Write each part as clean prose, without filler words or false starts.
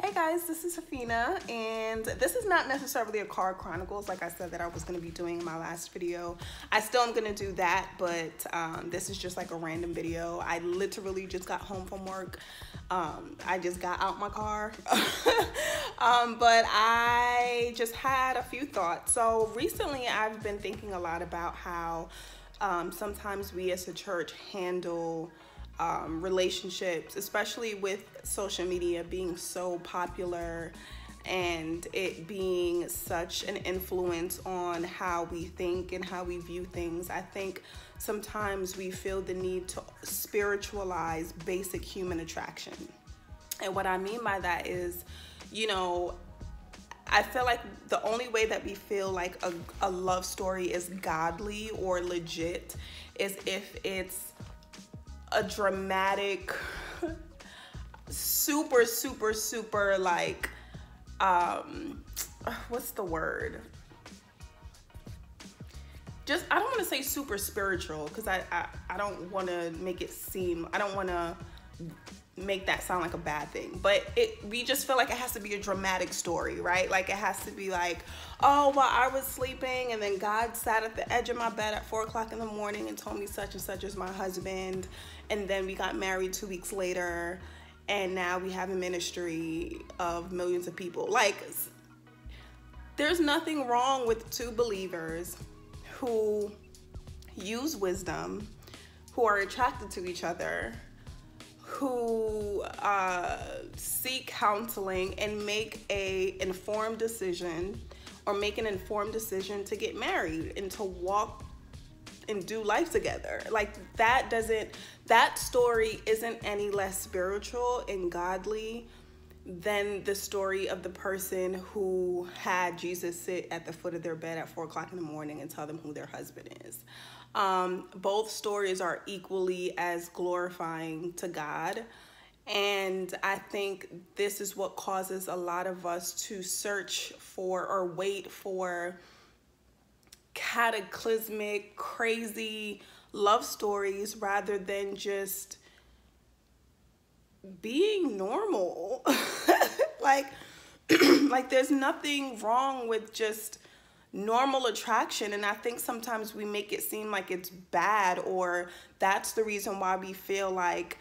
Hey guys, this is Safina, and this is not necessarily a car chronicles like I said that I was going to be doing in my last video. I still am going to do that, but this is just like a random video. I literally just got home from work. I just got out my car, but I just had a few thoughts. So recently I've been thinking a lot about how sometimes we as a church handle relationships, especially with social media being so popular and it being such an influence on how we think and how we view things. I think sometimes we feel the need to spiritualize basic human attraction. And what I mean by that is, I feel like the only way that we feel like a love story is godly or legit is if it's a dramatic, super like, what's the word? Just, I don't want to say super spiritual because I don't want to make it seem, I don't want to make that sound like a bad thing, but we just feel like it has to be a dramatic story, right? Like it has to be like, oh, well, I was sleeping and then God sat at the edge of my bed at 4 o'clock in the morning and told me such and such is my husband, and then we got married 2 weeks later and now we have a ministry of millions of people. Like, there's nothing wrong with two believers who use wisdom, who are attracted to each other, who seek counseling and make an informed decision to get married and to walk and do life together. Like that story isn't any less spiritual and godly than the story of the person who had Jesus sit at the foot of their bed at 4 o'clock in the morning and tell them who their husband is. Both stories are equally as glorifying to God. And I think this is what causes a lot of us to search for or wait for cataclysmic, crazy love stories rather than just being normal. like there's nothing wrong with just normal attraction, and I think sometimes we make it seem like it's bad, or that's the reason why we feel like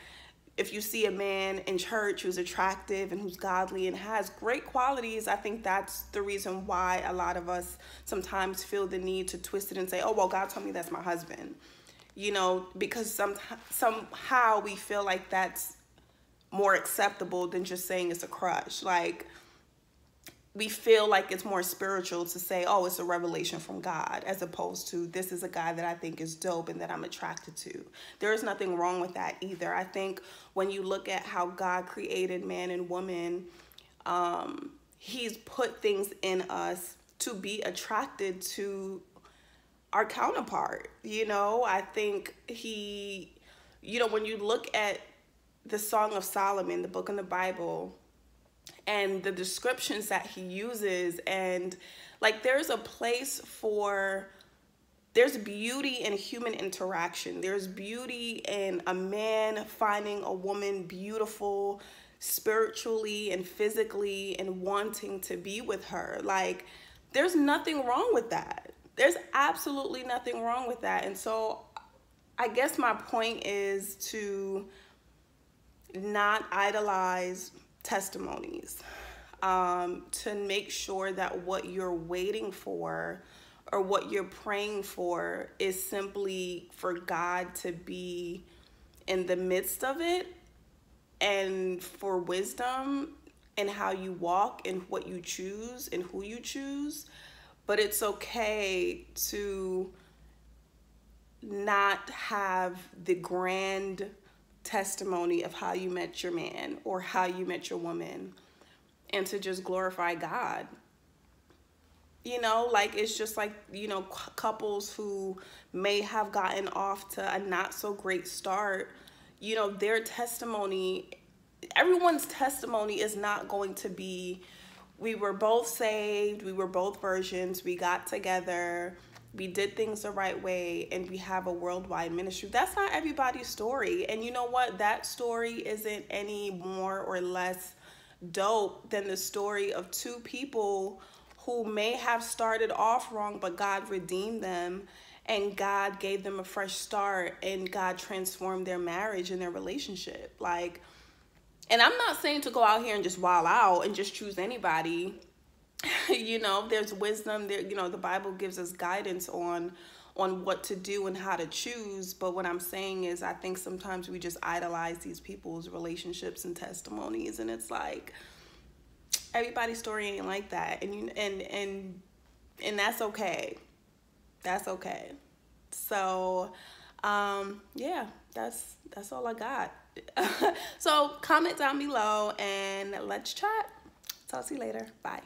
if you see a man in church who's attractive and who's godly and has great qualities, I think that's the reason why a lot of us sometimes feel the need to twist it and say, oh, well, God told me that's my husband, because somehow we feel like that's more acceptable than just saying it's a crush. Like, we feel like it's more spiritual to say, oh, it's a revelation from God, as opposed to this is a guy that I think is dope and that I'm attracted to. There is nothing wrong with that either. I think when you look at how God created man and woman, he's put things in us to be attracted to our counterpart. I think when you look at the Song of Solomon, the book in the Bible, and the descriptions that he uses, and like there's beauty in human interaction. There's beauty in a man finding a woman beautiful spiritually and physically and wanting to be with her. Like, there's nothing wrong with that. There's absolutely nothing wrong with that. And so I guess my point is to not idolize testimonies, to make sure that what you're waiting for or what you're praying for is simply for God to be in the midst of it, and for wisdom and how you walk and what you choose and who you choose. But it's okay to not have the grand testimony of how you met your man or how you met your woman, and to just glorify God. Like, it's just like, couples who may have gotten off to a not so great start, their testimony, everyone's testimony is not going to be, we were both saved, we were both virgins, we got together, we did things the right way, and we have a worldwide ministry. That's not everybody's story. And you know what? That story isn't any more or less dope than the story of two people who may have started off wrong, but God redeemed them and God gave them a fresh start and God transformed their marriage and their relationship. Like, and I'm not saying to go out here and just wild out and just choose anybody. You know, there's wisdom there. You know, the Bible gives us guidance on what to do and how to choose. But what I'm saying is, I think sometimes we just idolize these people's relationships and testimonies, and it's like everybody's story ain't like that, and that's okay. That's okay. So, yeah, that's all I got. So comment down below and let's chat. Talk to you later. Bye.